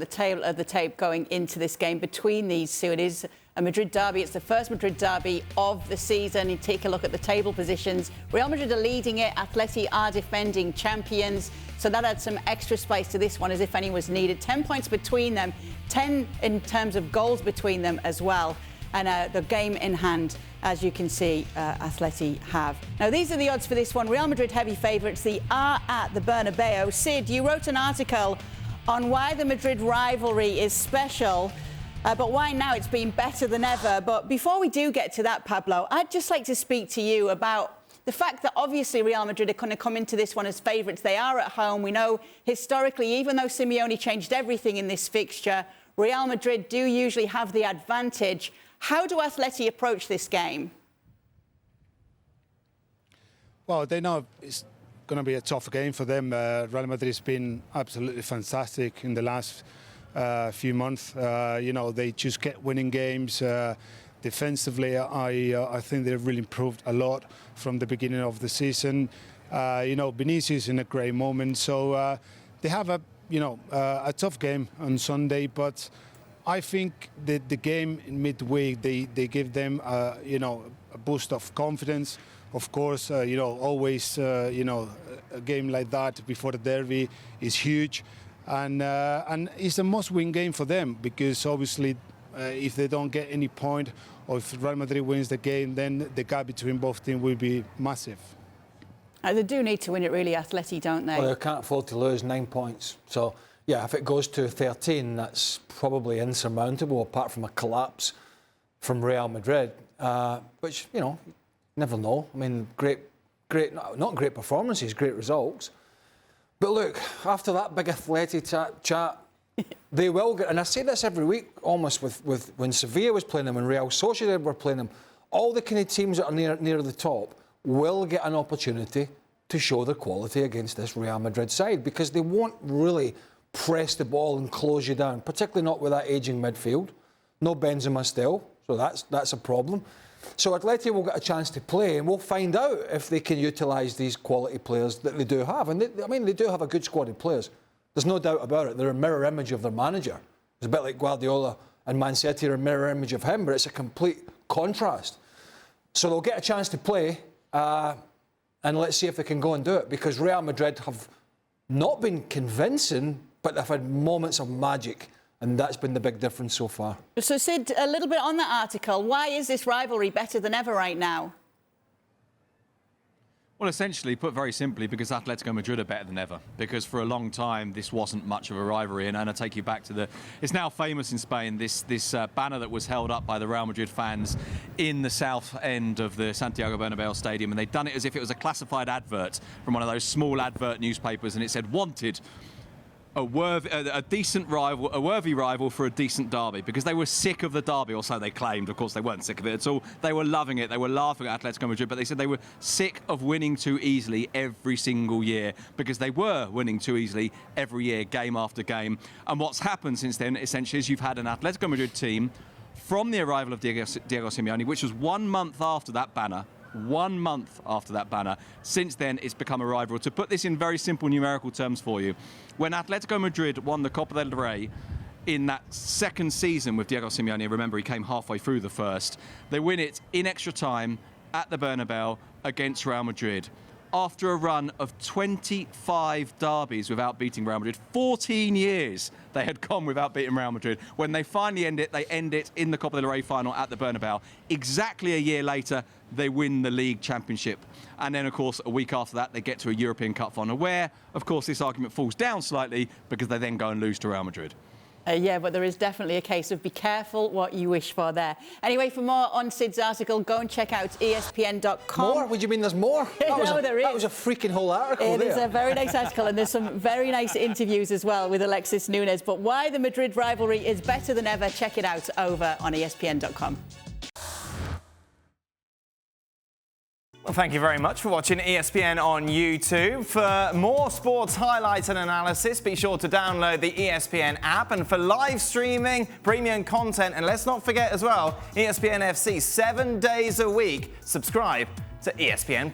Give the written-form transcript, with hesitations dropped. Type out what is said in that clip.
the tail of the tape going into this game between these two. It is a Madrid derby. It's the first Madrid derby of the season. You take a look at the table positions. Real Madrid are leading it. Atleti are defending champions. So that adds some extra spice to this one, as if any was needed. 10 points between them, 10 in terms of goals between them as well. And the game in hand, as you can see, Atleti have. Now, these are the odds for this one. Real Madrid heavy favourites. They are at the Bernabeu. Sid, you wrote an article on why the Madrid rivalry is special, but why now it's been better than ever. But before we do get to that, Pablo, I'd just like to speak to you about the fact that obviously Real Madrid are going to come into this one as favourites. They are at home. We know historically, even though Simeone changed everything in this fixture, Real Madrid do usually have the advantage. How do Atleti approach this game? Well, they know it's going to be a tough game for them. Real Madrid has been absolutely fantastic in the last few months. They just kept winning games. Defensively, I think they've really improved a lot from the beginning of the season. Vinicius in a great moment. So they have a tough game on Sunday, but I think the game in midweek, they give them, a boost of confidence. Of course, always, a game like that before the derby is huge. And it's a must-win game for them, because obviously if they don't get any point, or if Real Madrid wins the game, then the gap between both teams will be massive. They do need to win it, really, Atleti, don't they? Well, they can't afford to lose 9 points. So, yeah, if it goes to 13, that's probably insurmountable, apart from a collapse from Real Madrid, which, never know. I mean, not great performances, great results. But look, after that big Atleti chat, they will get, and I say this every week almost, with when Sevilla was playing them and Real Sociedad were playing them, all the kind of teams that are near the top will get an opportunity to show their quality against this Real Madrid side, because they won't really press the ball and close you down, particularly not with that ageing midfield. No Benzema still, so that's a problem. So Atleti will get a chance to play, and we'll find out if they can utilise these quality players that they do have. And they do have a good squad of players. There's no doubt about it. They're a mirror image of their manager. It's a bit like Guardiola and Man City are a mirror image of him, but it's a complete contrast. So they'll get a chance to play, and let's see if they can go and do it, because Real Madrid have not been convincing, but they've had moments of magic. And that's been the big difference so far. So, Sid, a little bit on that article. Why is this rivalry better than ever right now? Well, essentially, put very simply, because Atletico Madrid are better than ever. Because for a long time, this wasn't much of a rivalry. And I take you back to it's now famous in Spain, this banner that was held up by the Real Madrid fans in the south end of the Santiago Bernabeu Stadium. And they'd done it as if it was a classified advert from one of those small advert newspapers. And it said, "Wanted, a worthy rival for a decent derby," because they were sick of the derby, or so they claimed. Of course, they weren't sick of it at all. They were loving it. They were laughing at Atletico Madrid, but they said they were sick of winning too easily every single year, because they were winning too easily every year, game after game. And what's happened since then, essentially, is you've had an Atletico Madrid team from the arrival of Diego Simeone, which was 1 month after that banner. 1 month after that banner. Since then, it's become a rival. To put this in very simple numerical terms for you, when Atletico Madrid won the Copa del Rey in that second season with Diego Simeone, remember he came halfway through the first, they win it in extra time at the Bernabeu against Real Madrid. After a run of 25 derbies without beating Real Madrid, 14 years they had gone without beating Real Madrid. When they finally end it, they end it in the Copa del Rey final at the Bernabeu. Exactly a year later, they win the league championship. And then, of course, a week after that, they get to a European Cup final, where, of course, this argument falls down slightly, because they then go and lose to Real Madrid. Yeah, but there is definitely a case of be careful what you wish for there. Anyway, for more on Sid's article, go and check out ESPN.com. More? What do you mean there's more? That was a freaking whole article. It is a very nice article, and there's some very nice interviews as well with Alexis Nunes. But why the Madrid rivalry is better than ever, check it out over on ESPN.com. Well, thank you very much for watching ESPN on YouTube. For more sports highlights and analysis, be sure to download the ESPN app. And for live streaming, premium content, and let's not forget as well, ESPN FC 7 days a week, subscribe to ESPN+.